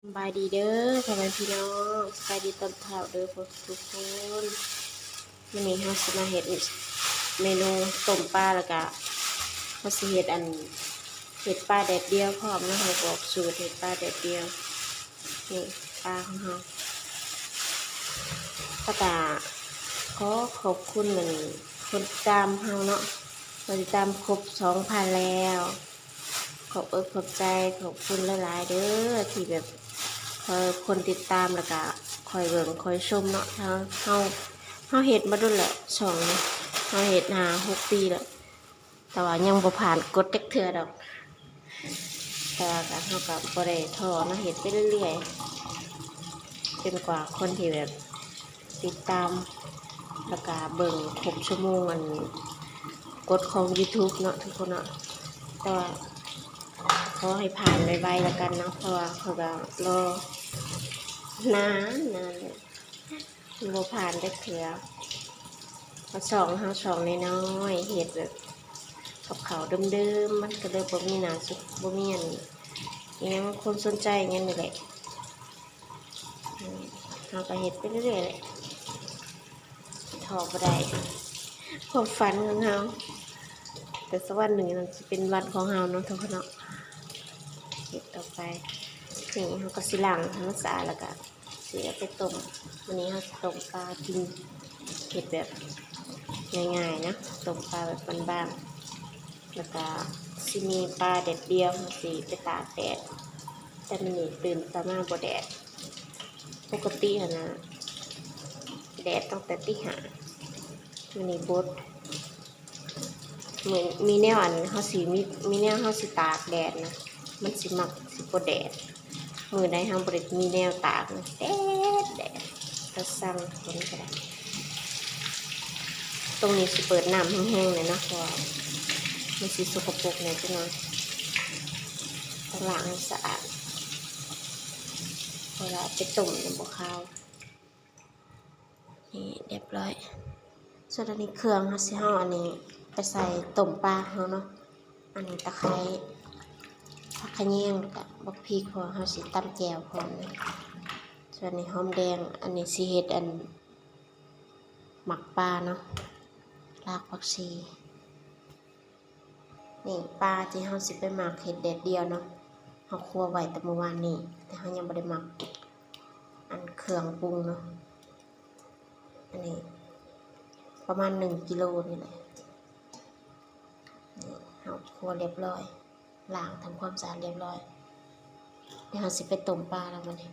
สบายดีเด้อพ่อแม่พี่น้องสบายดีตอนเช้าเด้อพวกทุกคนวันนี้เราจะมาเฮ็ดเมนูต้มปลาแล้วก็เราสิเฮ็ดเห็ดปลาแดดเดียวพร้อมนะเราบอกสูตรเห็ดปลาแดดเดียวนี่ปลาของเราก็ตาขอขอบคุณเหมือนคนตามเราเนาะคนตามครบ2,000แล้วขอบอกขอบใจขอบคุณหลายๆเด้อที่แบบคนติดตามแล้วก็คอยเบิ่งคอยชมเนาะเฮาเฮ็ดมาดุนแหละเฮาเฮ็ด6 ปีแล้วแต่ว่ายังบ่ผ่านกฎจักเทื่อดอกแต่ว่าก็เฮาก็บ่ได้ท้อเนาะเฮ็ดไปเรื่อยๆจนกว่าคนที่แบบติดตามแล้วก็เบิ่งครบชั่วโมงกฎของ YouTube เนาะทุกคนเนาะแต่ว่าขอให้ผ่านไวๆแล้วกันเนาะเพราะว่าเขาก็รอนานเลยบ่ผ่านได้เถื่อมาช่องน้อยๆเห็ดแบบกับเขาเดิมๆมันก็เลยบ่มีหนาสุดบ่มียังคนสนใจอย่างนี้แหละเราก็เห็ดไปเรื่อยๆเลยถอบ่ได้ความฝันของเราแต่สักวันหนึ่งมันจะเป็นวันของเราเนาะทุกคนเนาะเห็ดต่อไปนี่เราก็สิล้างให้มันสะอาดแล้วก็สิเอาไปต้มวันนี้เราต้มปลากินเห็ดแบบง่ายๆนะต้มปลาแบบบางๆแล้วก็สิมีปลาแดดเดียวสิไปตากแดดแต่มันนี่ตื่นประมาณบ่แดดปกตินะแดดตั้งแต่ตี 5มันนี่บดเหมือนมีแนวเขาสิมีแนวเขาสิตากแดดนะมันสิมักสิบ่แดดมือใดเฮาบ่ได้มีแนวตากนะแดดก็สั่งคนก็ได้ตรงนี้สิเปิดน้ำแห้งๆเลยนะเพราะมันสิสกปรกหน่อยจังหน่อยต้องล้างให้สะอาดเวลาไปต้มน้ำบ่ขาวนี่เรียบร้อยส่วนอันนี้เครื่องเฮาสิอันนี้ไปใส่ต้มปลาเฮาเนาะอันนี้ตะไคร้ผักขะแยงแล้วก็บักพริกพอเฮาสิตำแจ่วพร้อมนะส่วนนี้หอมแดงอันนี้สิเฮ็ดหมักปลาเนาะรากผักชีนี่ปลาที่เฮาสิไปหมักเห็ดแดดเดียวเนาะเฮาคั่วไว้แต่เมื่อวานนี้แต่เฮายังบ่ได้หมักเครื่องปรุงเนาะอันนี้ประมาณ1 กิโลนี่แหละนี่เฮาคั่วเรียบร้อยล้างทำความสะอาดเรียบร้อยเดี๋ยวเฮาสิไปต้มปลาแล้วมันนี่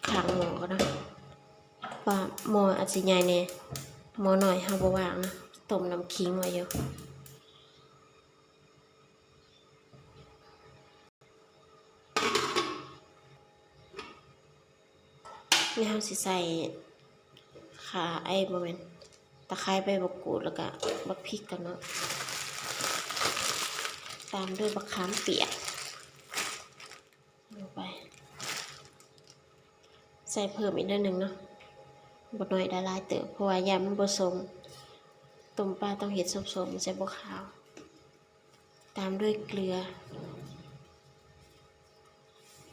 ข้างหม้อก็นะว่าหม้ออาจสิใหญ่แน่หม้อน้อยเฮาบ่ว่างนะต้มน้ำขิงไว้อยู่นี่เฮาสิใส่ข่าบ่แม่นตะไคร้ใบมะกรูดแล้วก็บักพริกกันเนาะตามด้วยบักขามเปียกลงไปใส่เพิ่มอีกนิดนึงเนาะบ่น้อยได้หลายเติบเพราะว่ายำมันบ่สมต้มปลาต้องเฮ็ดสมๆใส่บ่ขาวตามด้วยเกลือ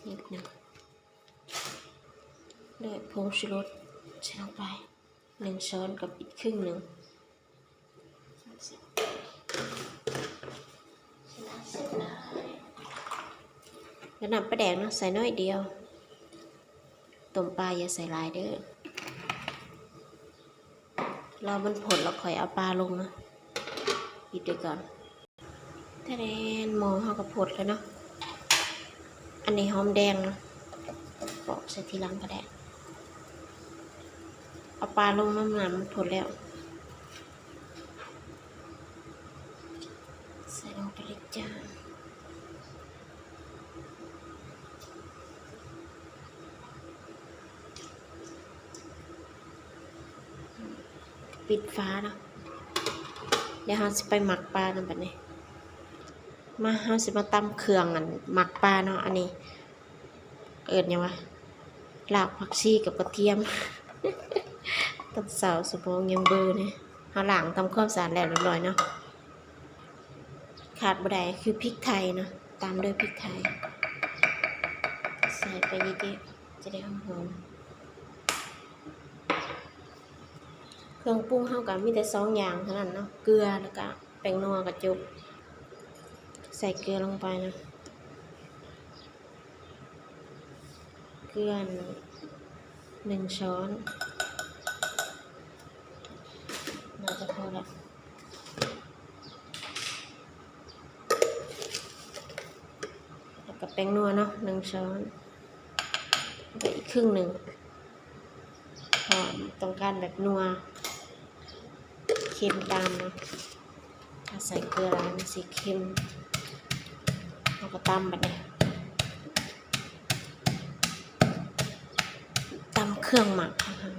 นิดนึงด้วยผงชูรสใส่ลงไป1 ช้อนกับอีกครึ่งหนึ่งแล้วน้ำปลาแดงเนาะใส่น้อยเดียวต้มปลาอย่าใส่หลายเด้อเรามันผลเราค่อยเอาปลาลงนะปิดไว้ก่อนถ้าแดนหม้อเฮาก็ผดแล้วเนาะอันนี้หอมแดงเนาะปอกใส่ทีหลังก็ได้เอาปลาลงน้ำมันผดแล้วใส่ลงไปเลยจ้าปิดฟ้าเนาะเดี๋ยวเราสิไปหมักปลานั่นแบบนี้มาเราสิมาตำเครื่องหมักปลาเนาะอันนี้ยังวะรากผักชีกับกระเทียมตอนเสาร์สมองยังเบอร์เนี่ยเราล้างทำความสะอาดแล้วเรียบร้อยเนาะขาดบ่ได้คือพริกไทยเนาะตามด้วยพริกไทย ไปเยอะๆจะได้หอมๆเครื่องปรุงเฮาก็มีแต่2อย่างเท่านั้นเนาะเกลือแล้วก็แป้งนัวกับจุบใส่เกลือลงไปนะเกลือ1 ช้อนน่าจะพอแล้วแล้วก็แป้งนัวเนาะ1 ช้อนแล้วก็อีกครึ่งหนึ่งพอต้องการแบบนัวเค็มตามนะถ้าใส่เกลือแล้วมันสิเค็มเราก็ตำแบบนี้ตำเครื่องหมักนะคะ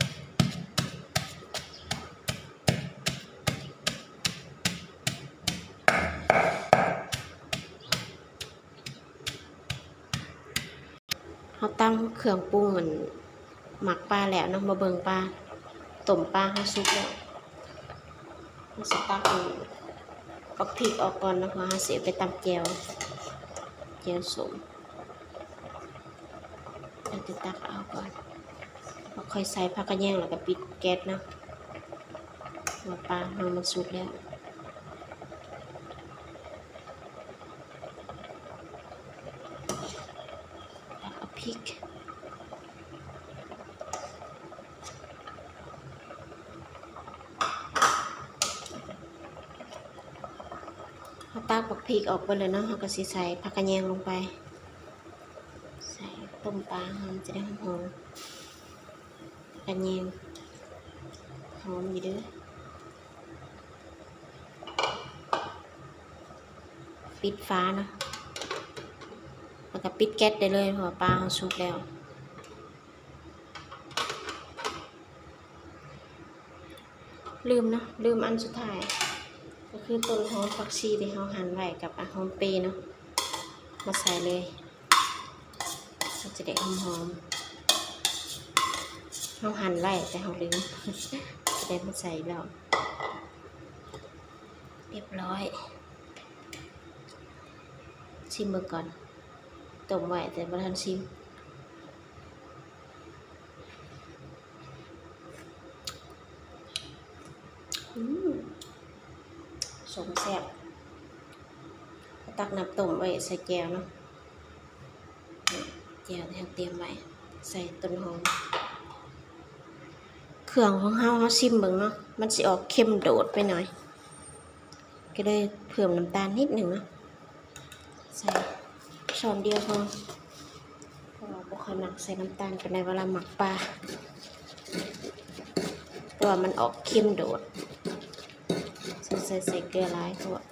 เขาตำเครื่องปรุงเหมือนหมักปลาแล้วเนาะมาเบิ่งปลาต้มปลาเขาสุกแล้วเราสิตักเอาพริกออกก่อนนะคะเสียไปตำแจ่วสมเราจะตักเอาก่อนแล้วค่อยใส่ผักกระแยงแล้วก็ปิดแก๊สนะว่าปลาเรามันสุกแล้วตักเอาพริกเขาตักบักพริกออกไปเลยเนาะเขาก็สิใส่ผักกระแยงลงไปใส่ต้มปลามันจะได้หอมกระแยงหอมอยู่เด้อปิดฟ้าเนาะแล้วก็ปิดแก๊สได้เลยเพราะปลาเขาสุกแล้วลืมอันสุดท้ายก็คือต้นหอมผักชีที่เราหั่นไว้กับหอมเปรย์เนาะมาใส่เลยมันจะได้หอมเราหั่นไว้แต่เราลืม จะได้มาใส่แล้วเรียบร้อยชิมมือก่อนต้มไว้แต่ไม่ทันชิมสมแซ่บตักน้ำต้มไว้ใส่แก้วเนาะแก้วที่เราเตรียมไว้ใส่ต้นหอมเครื่องของเราชิมเบิ่งเนาะมันสิออกเค็มโดดไปหน่อยก็ได้เพิ่มน้ำตาลนิดหนึ่งเนาะใส่ช้อนเดียวพอเพราะเราบ่ค่อยมักใส่น้ำตาลกันในเวลาหมักปลาแต่ว่ามันออกเค็มโดดใส่เกลือหลายเพราะว่า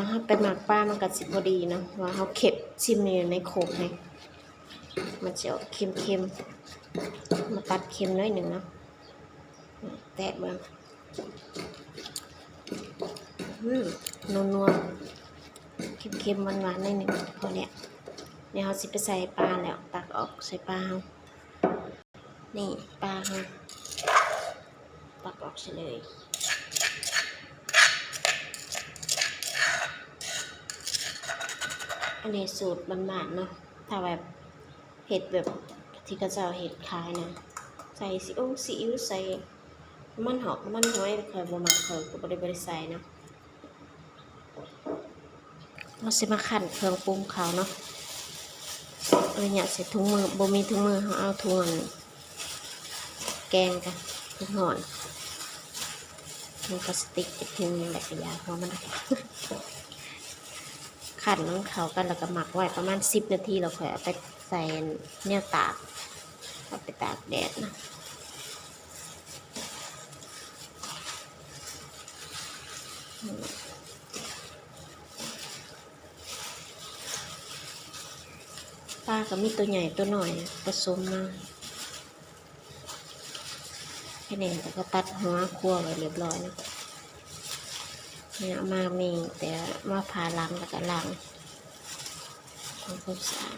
ถ้าไปหมักปลามันก็สิพอดีเนาะว่าเขาเก็บชิมอยู่ในโขกไงมันจะออกเค็มมาตัดเค็มน้อยหนึ่งเนาะแตะเบิ่งนัวเค็มหวานๆนิดหนึ่งพอเนี่ยเดี๋ยวเราสิไปใส่ปลาแล้วตักออกใส่ปลาเรานี่ปลาเราตักออกใส่เลยอันนี้สูตรบ้านๆเนาะถ้าแบบเห็ดแบบที่เขาเจ้าเห็ดขายนะใส่ซีอิ๊วใส่มันหอมมันห้อยเคยบ่มักเคยก็บ่ได้ใส่เนาะเราสิมาคั่นเครื่องปรุงเขาเนาะเนี่ยใส่ถุงมือบ่มีถุงมือเขาเอาถุงแกงกันถุงห่อนถุงพลาสติกติดถุงนี่แหละกระยาเพราะมันคั่นน้ำเขากันแล้วก็หมักไว้ประมาณ10 นาทีเราค่อยเอาไปใส่เนี่ยตากเอาไปตากแดดนะปลาก็มีตัวใหญ่ตัวหน่อยผสมมาแค่นี้แต่ก็ตัดหัวคั่วไว้เรียบร้อยนะเนี่ยมามีแต่มาผ่าล้างแล้วก็ล้างทำความสะอาด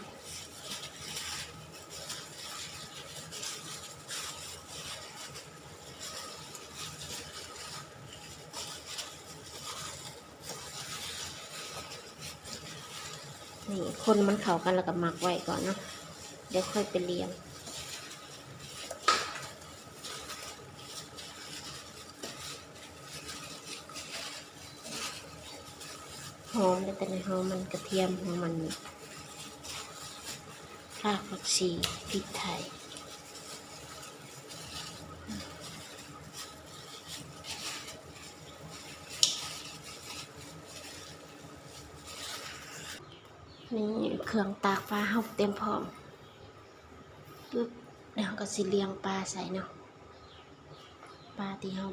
นี่คนมันเข้ากันแล้วก็หมักไว้ก่อนเนาะเดี๋ยวค่อยไปเรียงหอมเลยแต่ในหอมมันกระเทียมของมันรากผักชีพริกไทยนี่เครื่องตากปลาเฮาเต็มพร้อมปึ๊บเดี๋ยวก็สิเลี้ยงปลาใส่เนาะปลาที่เฮา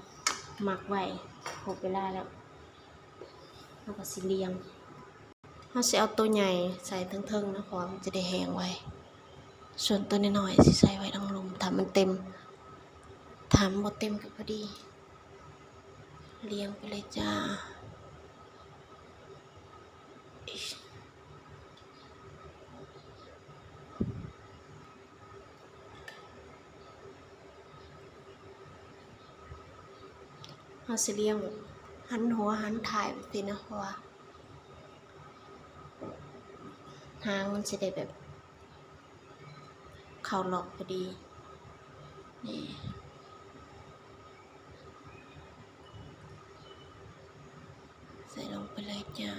หมักไว้ครบเวลาแล้วเฮาก็สิเลี้ยงเฮาสิเอาตัวใหญ่ใส่เทิงๆนะเพราะมันจะได้แห้งไว้ส่วนตัวน้อยๆสิใส่ไว้ดังลมถ้ามันเต็มถ้ามันบ่เต็มก็พอดีเลี้ยงไปเลยจ้าเราสิเลี้ยงหันหัวหันถ่ายแบบนี้นะเพราะว่าหางมันจะได้แบบเข้าล็อกพอดีนี่ใส่ลงไปเลยจ้า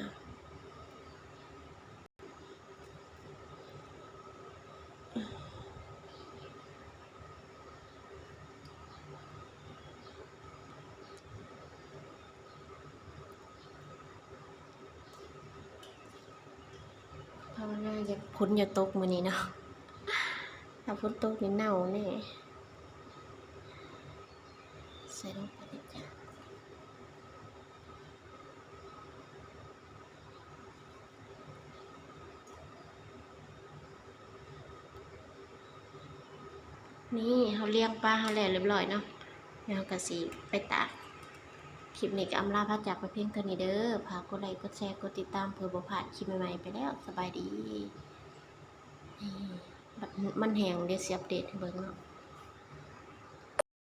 ภาวนาอย่าพ้นอย่าตกมื้อนี้เนาะถ้าฝนตกนี่เน่าแน่ใส่ลงไปเลยจ้านี่เขาเลี้ยงปลาเขาแล้วเรียบร้อยเนาะแล้วก็สิไปตากคลิปนี้ก็อำลาพระจากไปเพียงเท่านี้เด้อฝากกดไลค์กดแชร์กดติดตามเพื่อบ่พลาดคลิปใหม่ๆไปแล้วสบายดีนี่บัดมันแห้งเดี๋ยวสิอัปเดตให้เบิ่งเนาะ